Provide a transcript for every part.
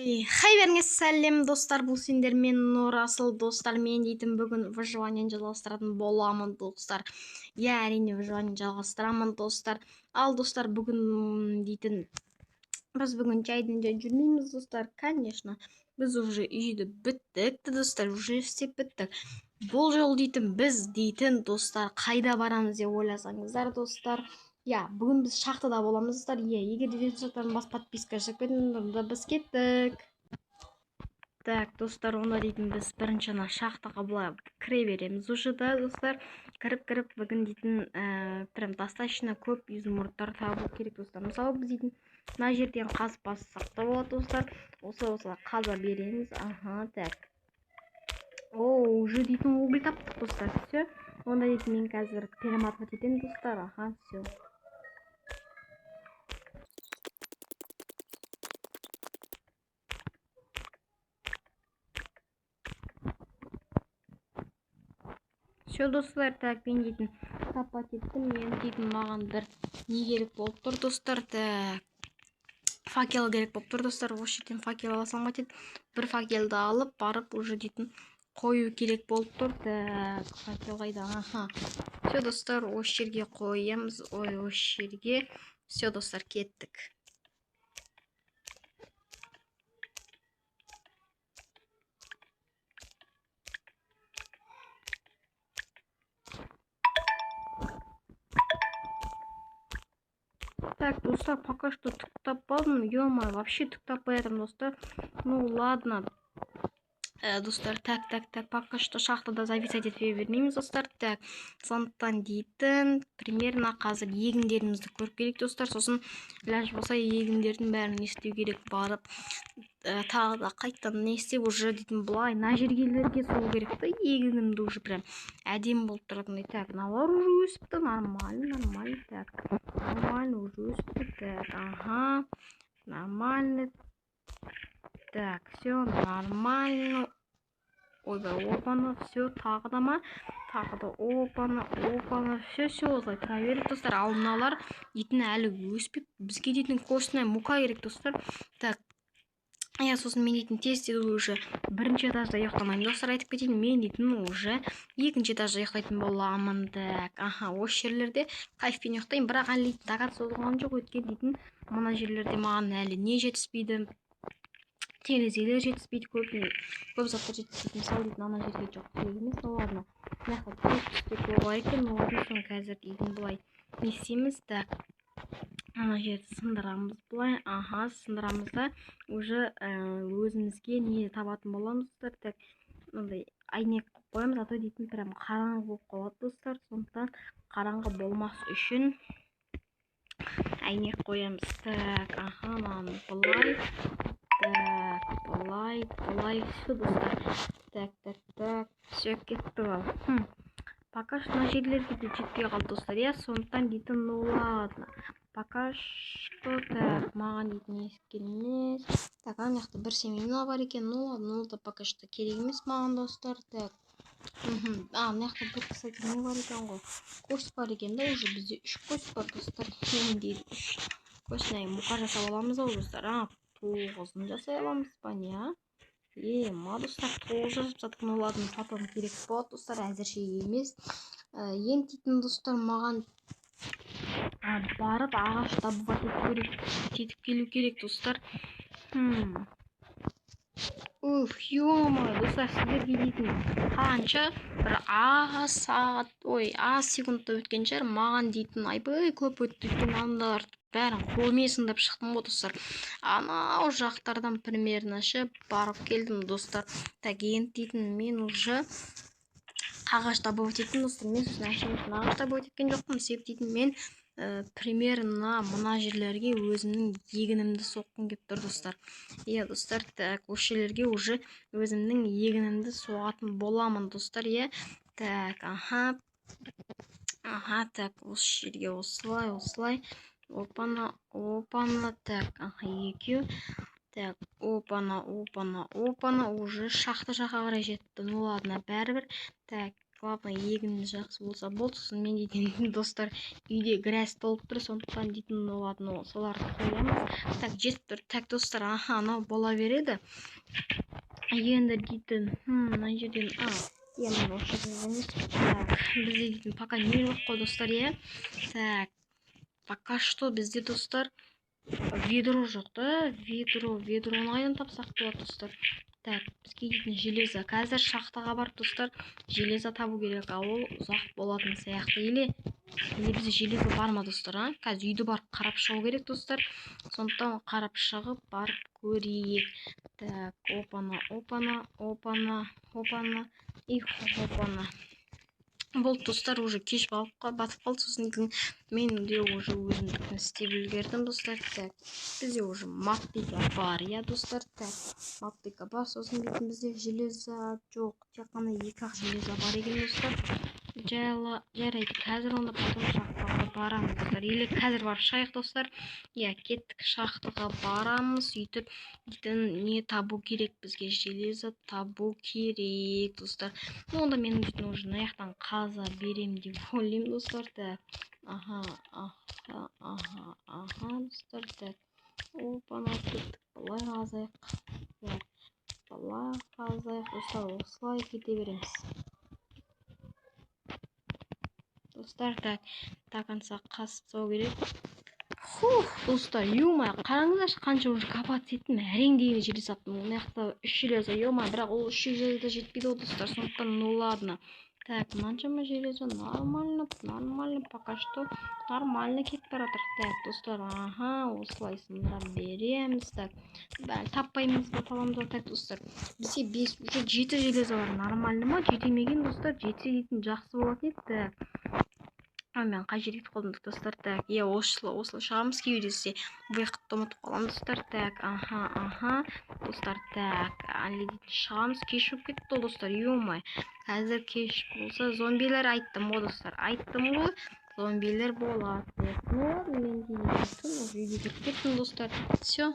Хай беріңіз сәлем достар, бұл сендермен Нұрасыл достар. Мен дейтін бүгін выживаниені жалғастыратын боламын достар. Әрине выживаниені жалғастырамын достар. Ал достар, бүгін дейтін біз бүгін жайдың жүрмейміз достар. Конечно, біз уже үйді біттік достар, уже істеп біттік. Бұл жол дейтін біз дейтін достар қайда барамыз деп ойласаңыздар достар. Бүгін біз шахтада боламыз достар. Егер де жақтарын бас подписка жасап кетіңіздер, біз кеттік. Так, достар, онда дейтін біз бірінші шахтаға былай кіре береміз уже да достар. Кіріп бүгін дейтін прям достаточно көп изумрудтар табу керек достар. Мысалы біз дейтін мына жерден қазып бассақ та болады достар. Осылай қаза береміз. Так. Уже дейтін уголь таптық достар. Все. Онда дейтін мен қазір перематывать етемін достар. Все. Все достар, так, мен дейтін таппат еттім. Мен дейтін маған бір не керек болып тұр достар. Так, факел керек болып тұр достар. Осы жерден факел алсам ба, бір факелді алып барып уже дейтін қою керек болып тұр. Так, факел қайда? Все достар, осы жерге қоямыз. Осы жерге. Все достар, кеттік. Так, достар, пока что түк таппадым. Ё-моё, вообще түк таппай жатырмын достар. Ну ладно. Достар, так, пока что шахтада зависать ете бермейміз достар. Так, сондықтан дейтін примерно қазір егіндерімізді көріп керек достар. Сосын ләж болса егіндердің бәрін естеу керек барып. Тағы да қайттан не істеп уже дейтін бұлай на жергелерге сол керек та, егінімді уже прям әдем болып тұратын. Так, мыналар уже өсіпті, нормально. Так, нормально уже өсіпті. Так, нормально. Так, все нормально. Ойбай, опаны, все, тағы да ма? Тағы да опаны. Все, осылай тұра береді достар. Ал мыналар дейтін әлі өспеп, бізге дейтін костная мука керек достар. Так, сосын мен дейтін тез уже бірінші этажда ұйықтамаймын достар, айтып кетейін. Мен дейтін уже екінші этажда ұйықтайтын боламын. Так, осы жерлерде кайфпен ұйықтаймын, бірақ әлі дейтін тағат созылған жоқ. Өткен дейтін мына жерлерде маған әлі не жетіспейді, терезелер жетіспейді, көп заттар жетіспейді. Мысалы дейтін ана жерге жоқ керек емес. Ладно, мынаяқта болар екен. Ладно, соны қазір дейтін былай не істейміз. Так, ана жерді сындырамыз былай. Сындырамыз да уже өзімізге не табатын боламыз достар. Так, мындай айнек қоямыз, а то дейтін прям қараңғы болып қалады достар. Сондықтан қараңғы болмас үшін айнек қоямыз. Так, маған былай. Так, былай, все достар. Так, все кетті ал. Пока что на жерлерге де жетпей қалды достар. Сондықтан дейтін, ну ладно. Пока что, так, маған дейтін ескен емес. Так, ана жақта бір семейна бар екен. Ну ладно, ол да пока что керек емес маған достар. Так, ана жақта бір, кстати, не бар екен ғой? Кость бар екен да, уже бізде 3 кость бар достар. Мен дейді 3 костная мука жасап аламыз ау достар. 9-ын жасай аламыз ба, не? Ма достар, 9 жасап жатық. Ну ладно, потом керек болады достар, әзірше емес. Енді дейтін достар, маған барып ағаш табуға келу керек достар. Ё-моё, достар, сіздерге дейтін қанша бір аз секундта өткен шығар. Маған дейтін айбай көп өтті екен. Андар бәрін қолмен сындап шықтым ғой достар. Анау жақтардан примерно барып келдім достар. Так, енді дейтін мен уже ағаш табуға еттім достар. Мен сосын әшейін ағаш табуға еткен жоқпын. Себеп дейтін мен примерно мына жерлерге өзімнің егінімді соққым кеп тұр достар. Достар, так, осы жерлерге уже өзімнің егінімді соғатын боламын достар. Так, так, осы жерге осылай. Опана. Так, екеу. Так, опана. Уже шахта жаққа қарай жетті. Ну ладно, бәрібір. Так, главное егініміз жақсы болса болды. Сосын мен дейтін достар үйде грязь толып тұр, сондықтан дейтін ладно соларды қоямыз. Так, жетіп тұр. Так достар, анау бола береді. Енді дейтін мына жерден мен осы жерден емес. Так, бізде дейтін пока не жоқ қой достар, иә. Так, пока что бізде достар ведро жоқ та. Ведроны қайдан тапсақ болады достар. Так, бізге дейтін железо. Қазір шахтаға барып достар железо табу керек, ол ұзақ болатын сияқты. Или бізде железо бар ма достар, қазір үйді барып қарап шығу керек достар. Сондықтан қарап шығып барып көрейік. Так, опана и опана. Болды достар, уже кеш батып қалды. Сосын мен де уже өзімдікін істеп үлгердім достар. Так, бізде уже мотыга бар, иә достар. Так, мотыга бар. Сосын бізде железо жоқ, тек қана 2-ақ железо бар екен достар. Жарайды, қазір онда потом шахтаға барамыз достар. Или қазір барып шығайық достар. Иә, кеттік, шахтаға барамыз. Сөйтіп не табу керек бізге? Железо табу керек достар. Онда мен уже аяқтан қаза берем деп ойлаймын достар. Так, достар. Так, опана, кеттік, былай қазайық. Так, былай қазайық достар, осылай кете береміз достар. Так, тақанса қасып сау керек. Достар, ё-моё, қараңыздаршы, қанша уже копаться еттім, әрең деген железо таптым. Мына жақта 3 железо, ё-моё, бірақ ол 3 железо жетпейді ғой достар. Сондықтан ну ладно. Так, мынаншама железо нормально, пока что нормально кетіп бара жатыр. Так, достар, осылай сындыра береміз. Так, таппаймыз ба, табамыз ба? Так, достар, бізде 5, уже 7 железо бар. Нормально ма? Жетемеген достар, жетсе дейтін жақсы болатын еді. Так, мен қай жерге кетіп қалдым достар. Так, осылай шығамыз. Кейбір десе выходты ұмытып қаламын достар. Так, достар. Так, шығамыз. Кеш болып кетті ғой достар, ё-моё. Қазір кеш болса зомбилер айттым ғой достар. Зомбилер болады. Мен үйге кіріп кеттім достар. Все.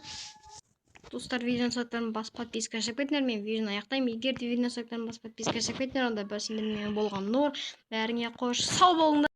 Достар, видеоны соқтарын басып подписка жасап кетіңдер. Мен видеоны аяқтаймын. Егер де видеоны соқтарын басып подписка жасап кетіңдер, онда бір сендермен болған нұр бәріңе қош. Сау болыңдар.